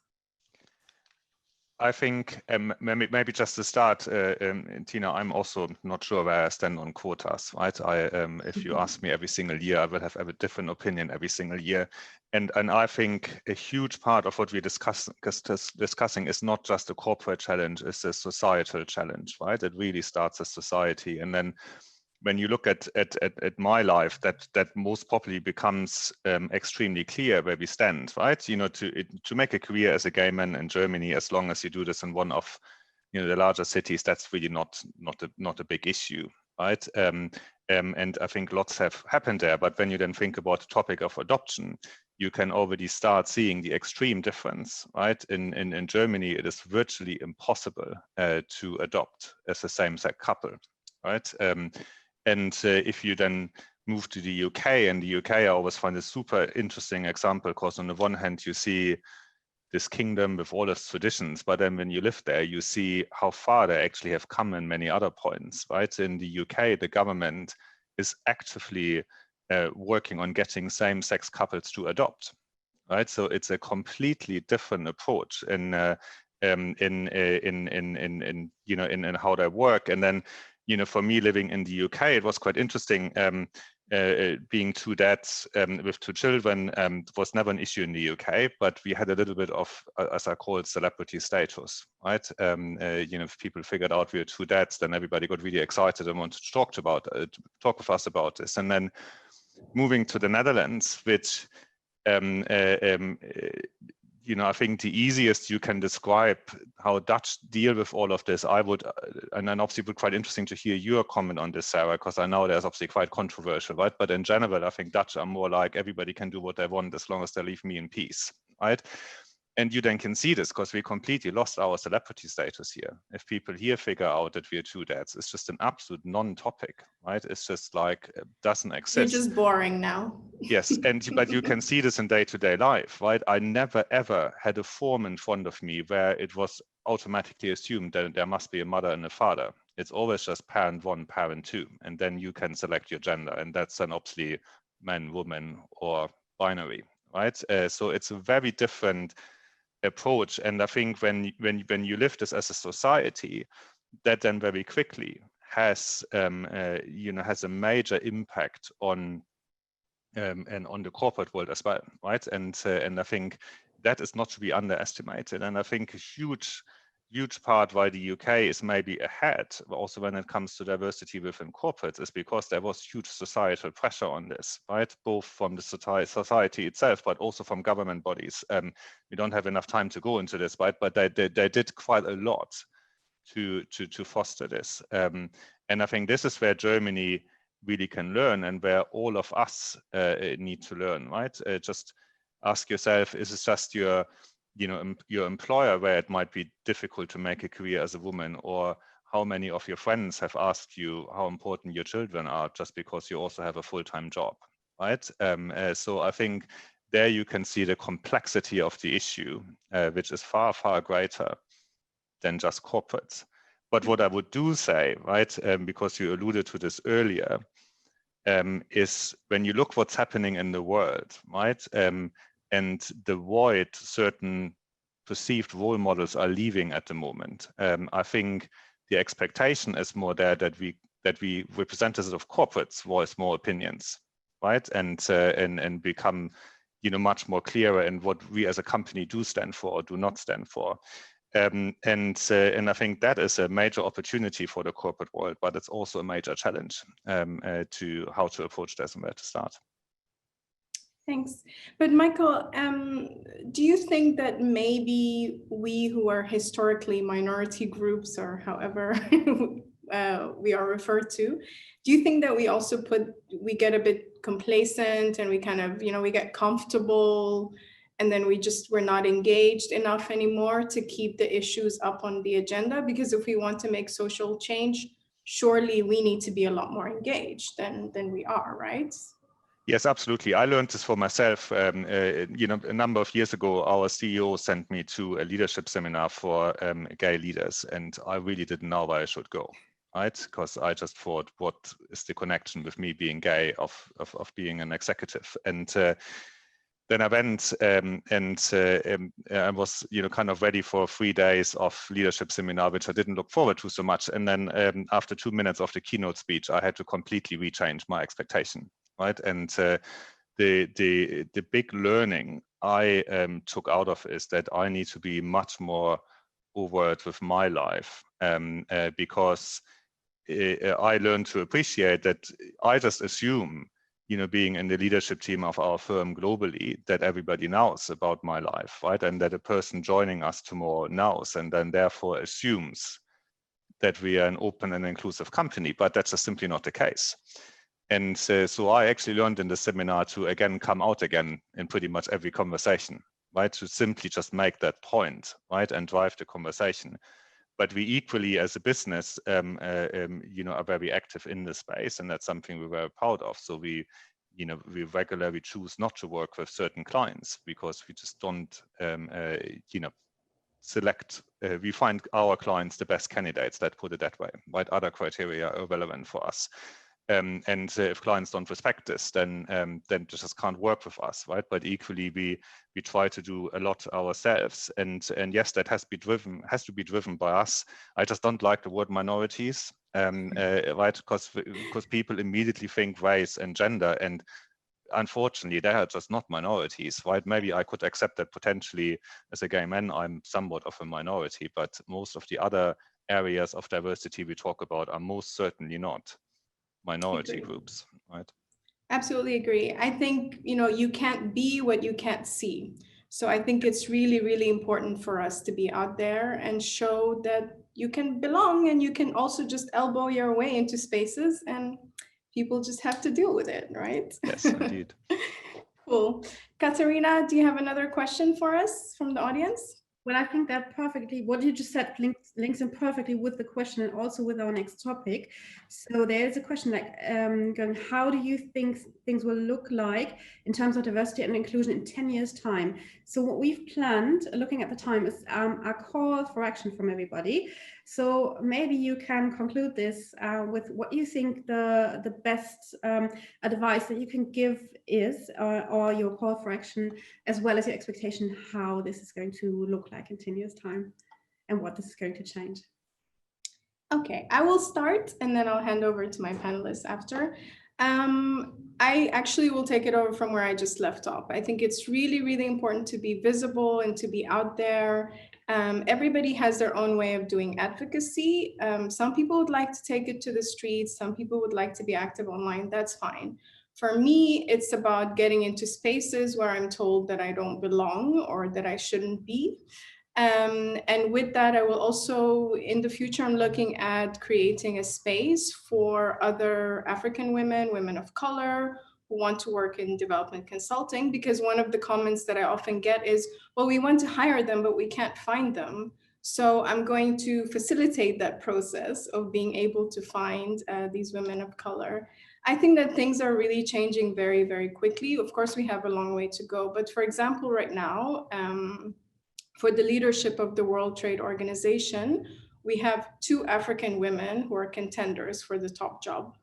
F: I think maybe just to start, Tina, I'm also not sure where I stand on quotas, right? If you ask me every single year, I will have a different opinion every single year. And I think a huge part of what we're discussing is not just a corporate challenge, it's a societal challenge, right? It really starts as society. And then when you look at my life, that most probably becomes extremely clear where we stand, right? You know, to make a career as a gay man in Germany, as long as you do this in one of, you know, the larger cities, that's really not a big issue, right? And I think lots have happened there. But when you then think about the topic of adoption, you can already start seeing the extreme difference, right? In Germany, it is virtually impossible to adopt as a same-sex couple, right? And if you then move to the UK, and the UK I always find a super interesting example, because on the one hand, you see this kingdom with all its traditions, but then when you live there, you see how far they actually have come in many other points, right? In the UK, the government is actively working on getting same-sex couples to adopt, right? So it's a completely different approach in how they work. And then, you know, for me living in the UK, it was quite interesting. Being 2 dads with 2 children was never an issue in the UK, but we had a little bit of, as I call it, celebrity status, right? You know, if people figured out we were 2 dads, then everybody got really excited and wanted to talk with us about this. And then moving to the Netherlands, which you know, I think the easiest you can describe how Dutch deal with all of this, I would, and then obviously it would be quite interesting to hear your comment on this, Sarah, because I know there's obviously quite controversial, right? But in general, I think Dutch are more like everybody can do what they want as long as they leave me in peace, right? And you then can see this because we completely lost our celebrity status here. If people here figure out that we're 2 dads, it's just an absolute non-topic, right? It's just like, it doesn't exist.
B: You're just boring now.
F: Yes, but you can see this in day-to-day life, right? I never ever had a form in front of me where it was automatically assumed that there must be a mother and a father. It's always just parent 1, parent 2, and then you can select your gender, and that's then obviously man, woman, or binary, right? So it's a very different approach, and I think when you live this as a society, that then very quickly has has a major impact on and on the corporate world as well, right? And I think that is not to be underestimated. And I think a huge part why the UK is maybe ahead, also when it comes to diversity within corporates, is because there was huge societal pressure on this, right? Both from the society itself, but also from government bodies. We don't have enough time to go into this, right? But they did quite a lot to foster this. And I think this is where Germany really can learn, and where all of us need to learn, right? Just ask yourself, is it just your employer where it might be difficult to make a career as a woman, or how many of your friends have asked you how important your children are just because you also have a full-time job, right? So I think there you can see the complexity of the issue, which is far, far greater than just corporates. But what I would do say, right, because you alluded to this earlier, is when you look what's happening in the world, right, and the void certain perceived role models are leaving at the moment, I think the expectation is more there that we representatives of corporates voice more opinions, right, and become much more clearer in what we as a company do stand for or do not stand for. And I think that is a major opportunity for the corporate world, but it's also a major challenge to how to approach this and where to start.
B: Thanks. But Michael, do you think that maybe we who are historically minority groups, or however we are referred to, do you think that we also we get a bit complacent and we kind of, we get comfortable and then we're not engaged enough anymore to keep the issues up on the agenda. Because if we want to make social change, surely we need to be a lot more engaged than we are, right?
F: Yes, absolutely. I learned this for myself. You know, a number of years ago, our CEO sent me to a leadership seminar for gay leaders, and I really didn't know where I should go, right? Because I just thought, what is the connection with me being gay of being an executive? And then I went I was, you know, kind of ready for 3 days of leadership seminar, which I didn't look forward to so much. And then after 2 minutes of the keynote speech, I had to completely rechange my expectation. Right, and the big learning I took out of is that I need to be much more overt with my life, because I learned to appreciate that I just assume, you know, being in the leadership team of our firm globally, that everybody knows about my life, right, and that a person joining us tomorrow knows, and then therefore assumes that we are an open and inclusive company, but that's just simply not the case. And so I actually learned in the seminar to, again, come out again in pretty much every conversation, right? To simply just make that point, right? And drive the conversation. But we equally, as a business, you know, are very active in this space, and that's something we're very proud of. So we regularly choose not to work with certain clients because we just don't, you know, select, we find our clients the best candidates, let's put it that way, right? Other criteria are relevant for us. And if clients don't respect this, then just can't work with us, right? But equally, we try to do a lot ourselves, and yes, that has to be driven by us. I just don't like the word minorities, right? Because people immediately think race and gender, and unfortunately, they are just not minorities, right? Maybe I could accept that potentially as a gay man, I'm somewhat of a minority, but most of the other areas of diversity we talk about are most certainly not minority groups, right?
B: Absolutely agree. I think, you know, you can't be what you can't see. So I think it's really, really important for us to be out there and show that you can belong, and you can also just elbow your way into spaces, and people just have to deal with it, right?
F: Yes, indeed.
B: Cool. Katharina, do you have another question for us from the audience?
A: Well, I think that perfectly, what you just said links in perfectly with the question and also with our next topic. So there is a question like, how do you think things will look like in terms of diversity and inclusion in 10 years' time? So what we've planned, looking at the time, is a call for action from everybody. So maybe you can conclude this with what you think the best advice that you can give is, or your call for action, as well as your expectation how this is going to look like in 10 years' time and what this is going to change.
B: Okay, I will start and then I'll hand over to my panelists after. I actually will take it over from where I just left off. I think it's really, really important to be visible and to be out there. Everybody has their own way of doing advocacy. Some people would like to take it to the streets. Some people would like to be active online. That's fine. For me, it's about getting into spaces where I'm told that I don't belong or that I shouldn't be. And with that, I will also, in the future, I'm looking at creating a space for other African women, women of color, who want to work in development consulting, because one of the comments that I often get is, well, we want to hire them, but we can't find them. So I'm going to facilitate that process of being able to find these women of color. I think that things are really changing very, very quickly. Of course, we have a long way to go. But for example, right now, for the leadership of the World Trade Organization, we have 2 African women who are contenders for the top job.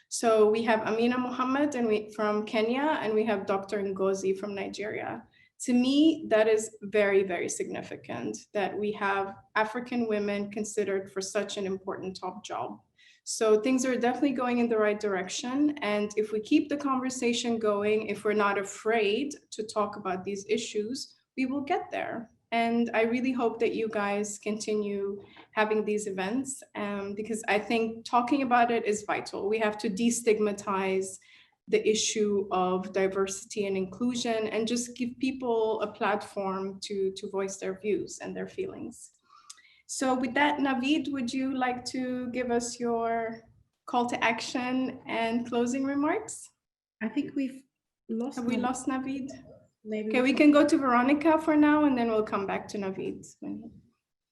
B: So we have Amina Mohammed from Kenya, and we have Dr. Ngozi from Nigeria. To me, that is very, very significant that we have African women considered for such an important top job. So things are definitely going in the right direction. And if we keep the conversation going, if we're not afraid to talk about these issues, we will get there. And I really hope that you guys continue having these events, because I think talking about it is vital. We have to destigmatize the issue of diversity and inclusion and just give people a platform to voice their views and their feelings. So with that, Navid, would you like to give us your call to action and closing remarks?
A: I think we've lost.
B: Have we lost Navid?
A: maybe.
B: Okay, we can go to Veronika for now, and then we'll come back to Navid.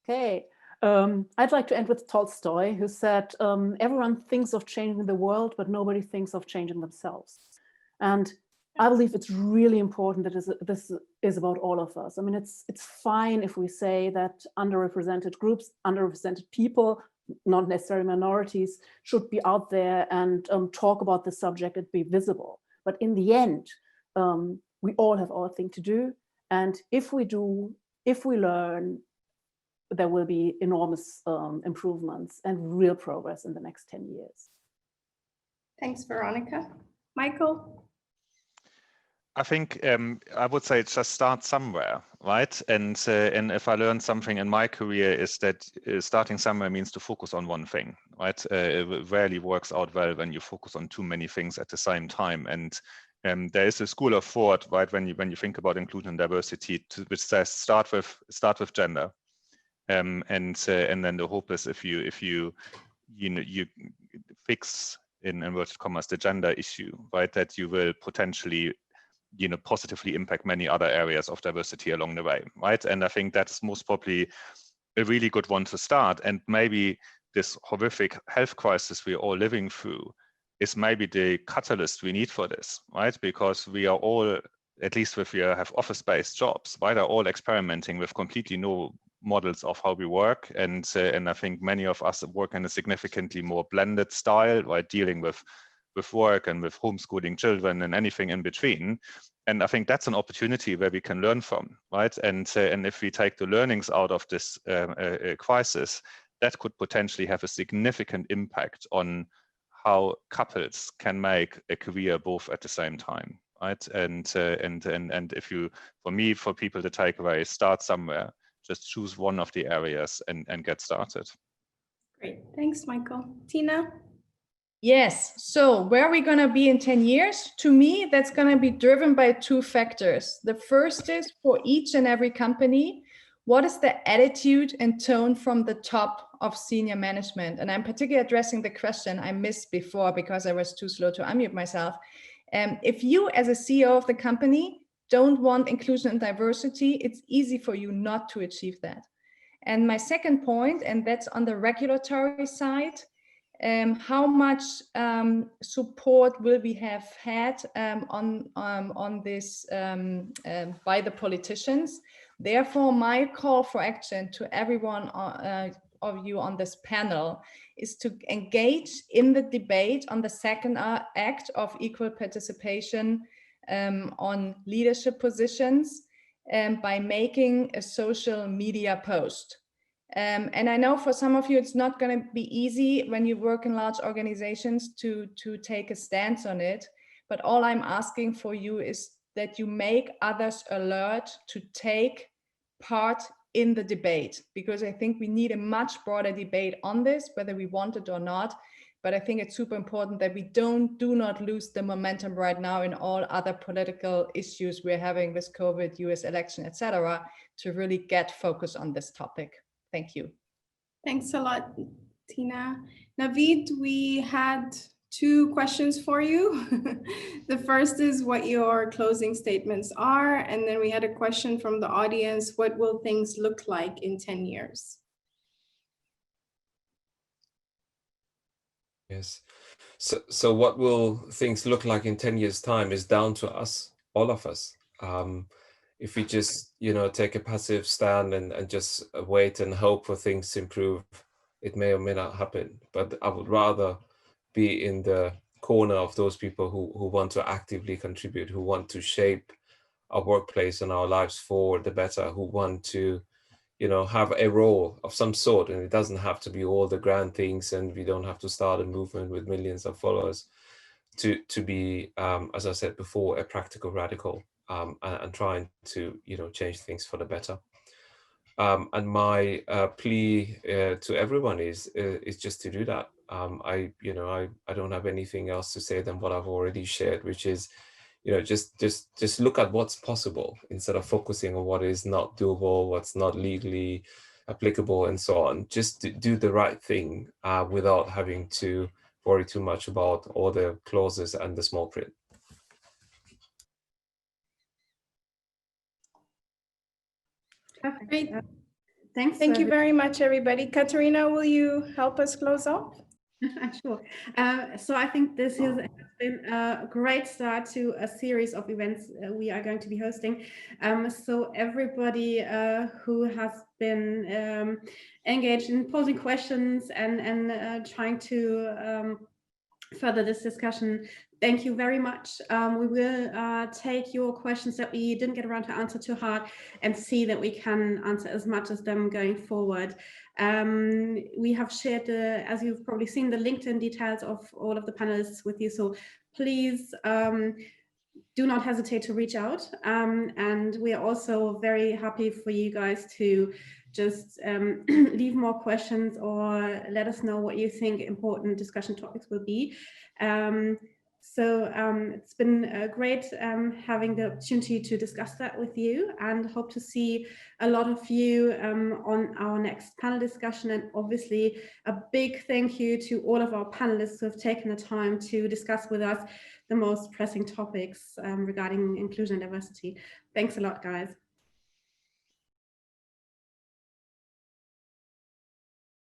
E: Okay. I'd like to end with Tolstoy, who said, everyone thinks of changing the world, but nobody thinks of changing themselves. And I believe it's really important that this is about all of us. I mean, it's fine if we say that underrepresented groups, underrepresented people, not necessarily minorities, should be out there and talk about the subject and be visible. But in the end, we all have our thing to do. And if we learn, there will be enormous improvements and real progress in the next 10 years.
B: Thanks, Veronika. Michael?
F: I think I would say just start somewhere, right? And if I learned something in my career is that starting somewhere means to focus on one thing, right? It rarely works out well when you focus on too many things at the same time. And there is a school of thought, right, when you think about inclusion and diversity, which says start with gender, and then the hope is if you fix in inverted commas the gender issue, right, that you will potentially positively impact many other areas of diversity along the way, right? And I think that's most probably a really good one to start. And maybe this horrific health crisis we're all living through is maybe the catalyst we need for this, right? Because we are all, at least if we have office-based jobs, right, are all experimenting with completely new models of how we work. And I think many of us work in a significantly more blended style, right, dealing with work and with homeschooling children and anything in between. And I think that's an opportunity where we can learn from, right? And if we take the learnings out of this crisis, that could potentially have a significant impact on how couples can make a career both at the same time, right? And if you, for people to take away, start somewhere, just choose one of the areas and get started.
B: Great, thanks, Michael. Tina?
C: Yes, so where are we going to be in 10 years? To me, that's going to be driven by two factors. The first is for each and every company, what is the attitude and tone from the top of senior management? And I'm particularly addressing the question I missed before because I was too slow to unmute myself. If you as a CEO of the company don't want inclusion and diversity, it's easy for you not to achieve that. And my second point, and that's on the regulatory side, how much support will we have had on this by the politicians? Therefore, my call for action to everyone of you on this panel is to engage in the debate on the second act of equal participation on leadership positions by making a social media post. And I know for some of you, it's not going to be easy when you work in large organizations to take a stance on it. But all I'm asking for you is that you make others alert to take part in the debate, because I think we need a much broader debate on this, whether we want it or not. But I think it's super important that we do not lose the momentum right now in all other political issues we're having with COVID, US election, etc., to really get focused on this topic. Thank you.
B: Thanks a lot, Tina. Navid, we had two questions for you. The first is what your closing statements are, and then we had a question from the audience, what will things look like in 10 years?
D: Yes. So what will things look like in 10 years' time is down to us, all of us. If we just, take a passive stand and just wait and hope for things to improve, it may or may not happen. But I would rather be in the corner of those people who want to actively contribute, who want to shape our workplace and our lives for the better, who want to, have a role of some sort. And it doesn't have to be all the grand things, and we don't have to start a movement with millions of followers to be, as I said before, a practical radical. And trying to, change things for the better. And my plea to everyone is just to do that. I don't have anything else to say than what I've already shared, which is, just look at what's possible instead of focusing on what is not doable, what's not legally applicable, and so on. Just to do the right thing without having to worry too much about all the clauses and the small print.
A: Perfect.
B: Great.
A: Thanks.
B: Thank you very much, everybody. Katharina, will you help us close off?
A: Sure. So I think this has been a great start to a series of events we are going to be hosting. So everybody who has been engaged in posing questions and trying to further this discussion, thank you very much. We will take your questions that we didn't get around to answer to heart and see that we can answer as much as them going forward. We have shared, as you've probably seen, the LinkedIn details of all of the panelists with you. So please do not hesitate to reach out. And we are also very happy for you guys to just leave more questions or let us know what you think important discussion topics will be. So it's been great having the opportunity to discuss that with you, and hope to see a lot of you on our next panel discussion. And obviously a big thank you to all of our panelists who have taken the time to discuss with us the most pressing topics regarding inclusion and diversity. Thanks a lot, guys.